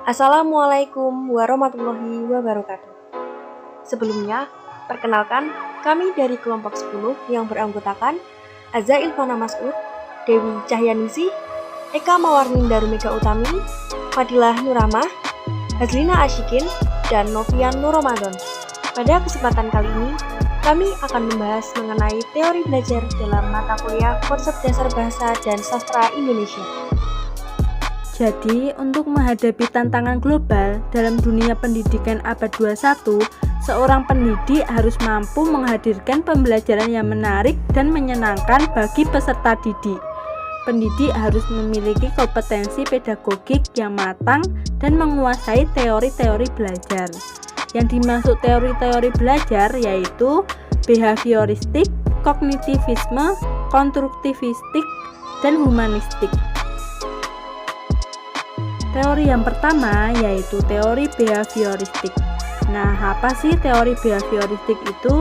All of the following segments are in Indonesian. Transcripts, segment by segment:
Assalamualaikum warahmatullahi wabarakatuh. Sebelumnya, perkenalkan kami dari kelompok 10 yang beranggotakan Azza Ilvana Mas'ud, Dewi Cahyaningsih, Eka Mawarni Darumega Utami, Fadilah Nurahmah, Hazlina Asyikin, dan Novian Nur Ramadan. Pada kesempatan kali ini, kami akan membahas mengenai teori belajar dalam mata kuliah Konsep Dasar Bahasa dan Sastra Indonesia. Jadi, untuk menghadapi tantangan global dalam dunia pendidikan abad 21, seorang pendidik harus mampu menghadirkan pembelajaran yang menarik dan menyenangkan bagi peserta didik. Pendidik harus memiliki kompetensi pedagogik yang matang dan menguasai teori-teori belajar. Yang dimaksud teori-teori belajar yaitu behavioristik, kognitivisme, konstruktivistik, dan humanistik. Teori yang pertama yaitu teori behavioristik. Nah, apa sih teori behavioristik itu?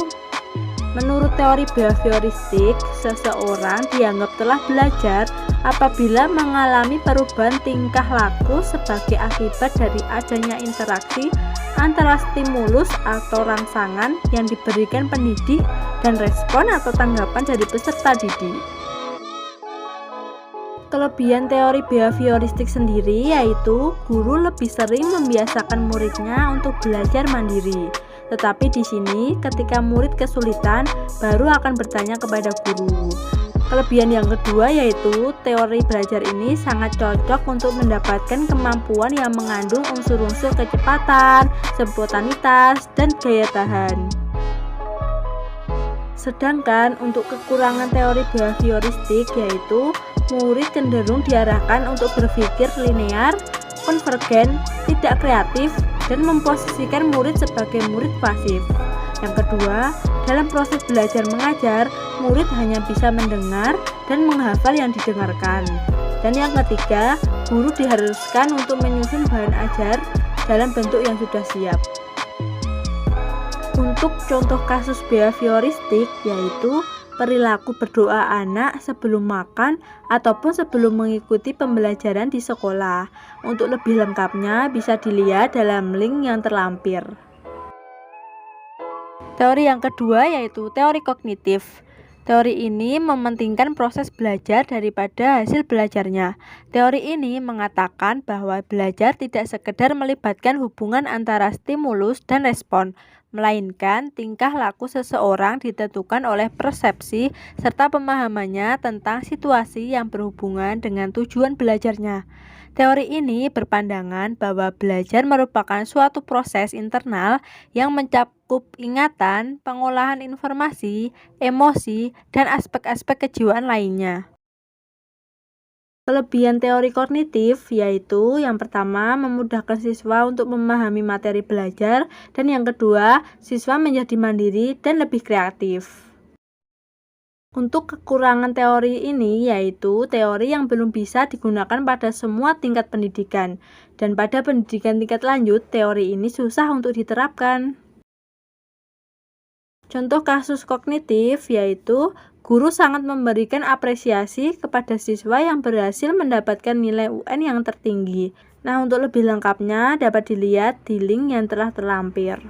Menurut teori behavioristik, seseorang dianggap telah belajar apabila mengalami perubahan tingkah laku sebagai akibat dari adanya interaksi antara stimulus atau rangsangan yang diberikan pendidik dan respon atau tanggapan dari peserta didik. Kelebihan teori behavioristik sendiri yaitu guru lebih sering membiasakan muridnya untuk belajar mandiri. Tetapi di sini ketika murid kesulitan baru akan bertanya kepada guru. Kelebihan yang kedua yaitu teori belajar ini sangat cocok untuk mendapatkan kemampuan yang mengandung unsur-unsur kecepatan, spontanitas, dan daya tahan. Sedangkan untuk kekurangan teori behavioristik yaitu murid cenderung diarahkan untuk berpikir linear, konvergen, tidak kreatif, dan memposisikan murid sebagai murid pasif. Yang kedua, dalam proses belajar mengajar, murid hanya bisa mendengar dan menghafal yang didengarkan. Dan yang ketiga, guru diharuskan untuk menyusun bahan ajar dalam bentuk yang sudah siap. Untuk contoh kasus behavioristik yaitu perilaku berdoa anak sebelum makan ataupun sebelum mengikuti pembelajaran di sekolah. Untuk lebih lengkapnya bisa dilihat dalam link yang terlampir. Teori yang kedua yaitu teori kognitif. Teori ini mementingkan proses belajar daripada hasil belajarnya. Teori ini mengatakan bahwa belajar tidak sekedar melibatkan hubungan antara stimulus dan respon, melainkan tingkah laku seseorang ditentukan oleh persepsi serta pemahamannya tentang situasi yang berhubungan dengan tujuan belajarnya. Teori ini berpandangan bahwa belajar merupakan suatu proses internal yang mencakup ingatan, pengolahan informasi, emosi, dan aspek-aspek kejiwaan lainnya. Kelebihan teori kognitif yaitu yang pertama memudahkan siswa untuk memahami materi belajar dan yang kedua siswa menjadi mandiri dan lebih kreatif. Untuk kekurangan teori ini yaitu teori yang belum bisa digunakan pada semua tingkat pendidikan dan pada pendidikan tingkat lanjut teori ini susah untuk diterapkan. Contoh kasus kognitif yaitu guru sangat memberikan apresiasi kepada siswa yang berhasil mendapatkan nilai UN yang tertinggi. Nah, untuk lebih lengkapnya dapat dilihat di link yang telah terlampir.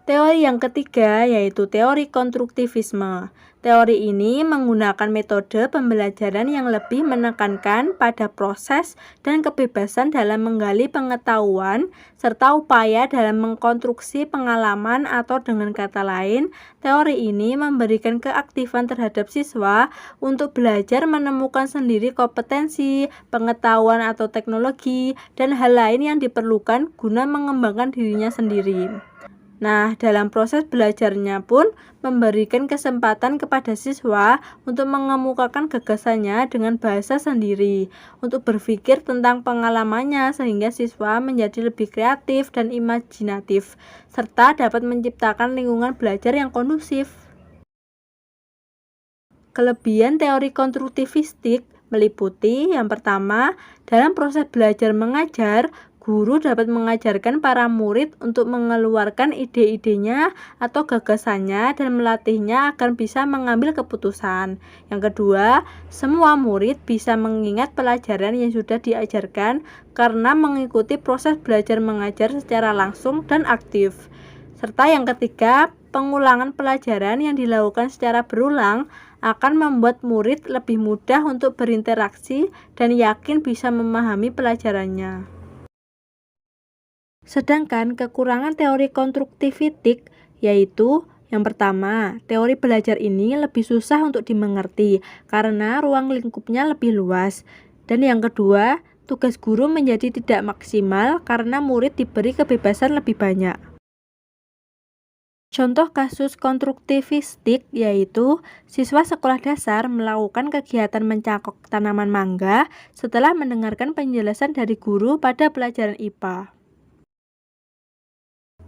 Teori yang ketiga yaitu teori konstruktivisme. Teori ini menggunakan metode pembelajaran yang lebih menekankan pada proses dan kebebasan dalam menggali pengetahuan serta upaya dalam mengkonstruksi pengalaman atau dengan kata lain, teori ini memberikan keaktifan terhadap siswa untuk belajar menemukan sendiri kompetensi, pengetahuan atau teknologi, dan hal lain yang diperlukan guna mengembangkan dirinya sendiri. Nah, dalam proses belajarnya pun memberikan kesempatan kepada siswa untuk mengemukakan gagasannya dengan bahasa sendiri, untuk berpikir tentang pengalamannya sehingga siswa menjadi lebih kreatif dan imajinatif, serta dapat menciptakan lingkungan belajar yang kondusif. Kelebihan teori konstruktivistik meliputi yang pertama, dalam proses belajar mengajar, Guru dapat mengajarkan para murid untuk mengeluarkan ide-idenya atau gagasannya dan melatihnya agar bisa mengambil keputusan. Yang kedua, semua murid bisa mengingat pelajaran yang sudah diajarkan karena mengikuti proses belajar mengajar secara langsung dan aktif. Serta yang ketiga, pengulangan pelajaran yang dilakukan secara berulang akan membuat murid lebih mudah untuk berinteraksi dan yakin bisa memahami pelajarannya. Sedangkan kekurangan teori konstruktivitik yaitu yang pertama, teori belajar ini lebih susah untuk dimengerti karena ruang lingkupnya lebih luas. Dan yang kedua, tugas guru menjadi tidak maksimal karena murid diberi kebebasan lebih banyak. Contoh kasus konstruktivistik yaitu siswa sekolah dasar melakukan kegiatan mencangkok tanaman mangga setelah mendengarkan penjelasan dari guru pada pelajaran IPA.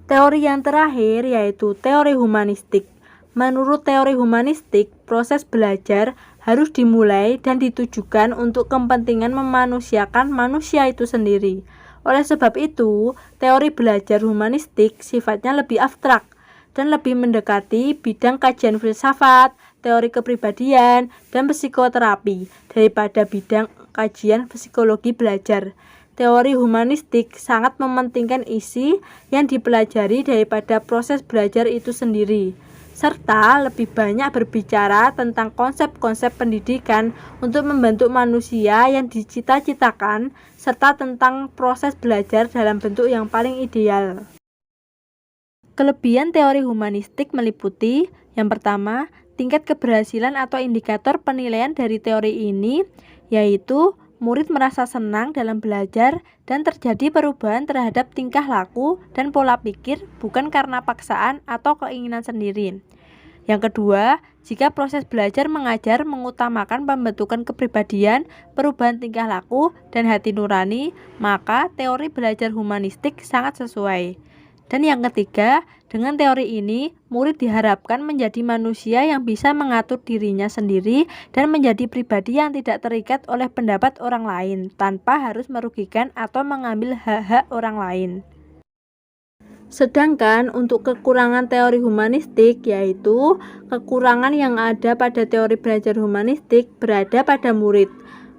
Teori yang terakhir yaitu teori humanistik. Menurut teori humanistik, proses belajar harus dimulai dan ditujukan untuk kepentingan memanusiakan manusia itu sendiri. Oleh sebab itu, teori belajar humanistik sifatnya lebih abstrak dan lebih mendekati bidang kajian filsafat, teori kepribadian, dan psikoterapi daripada bidang kajian psikologi belajar. Teori humanistik sangat mementingkan isi yang dipelajari daripada proses belajar itu sendiri, serta lebih banyak berbicara tentang konsep-konsep pendidikan untuk membentuk manusia yang dicita-citakan, serta tentang proses belajar dalam bentuk yang paling ideal. Kelebihan teori humanistik meliputi, yang pertama, tingkat keberhasilan atau indikator penilaian dari teori ini, yaitu murid merasa senang dalam belajar dan terjadi perubahan terhadap tingkah laku dan pola pikir bukan karena paksaan atau keinginan sendiri. Yang kedua, jika proses belajar mengajar mengutamakan pembentukan kepribadian, perubahan tingkah laku, dan hati nurani, maka teori belajar humanistik sangat sesuai. Dan yang ketiga, dengan teori ini, murid diharapkan menjadi manusia yang bisa mengatur dirinya sendiri dan menjadi pribadi yang tidak terikat oleh pendapat orang lain, tanpa harus merugikan atau mengambil hak-hak orang lain. Sedangkan untuk kekurangan teori humanistik, yaitu kekurangan yang ada pada teori belajar humanistik berada pada murid.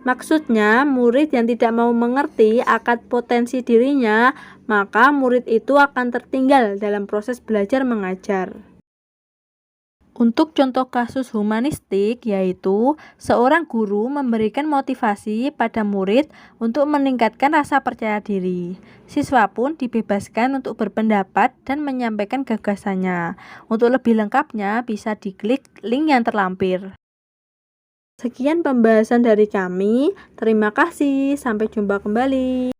Maksudnya, murid yang tidak mau mengerti akan potensi dirinya, maka murid itu akan tertinggal dalam proses belajar mengajar. Untuk contoh kasus humanistik, yaitu seorang guru memberikan motivasi pada murid untuk meningkatkan rasa percaya diri. Siswa pun dibebaskan untuk berpendapat dan menyampaikan gagasannya. Untuk lebih lengkapnya, bisa diklik link yang terlampir. Sekian pembahasan dari kami. Terima kasih. Sampai jumpa kembali.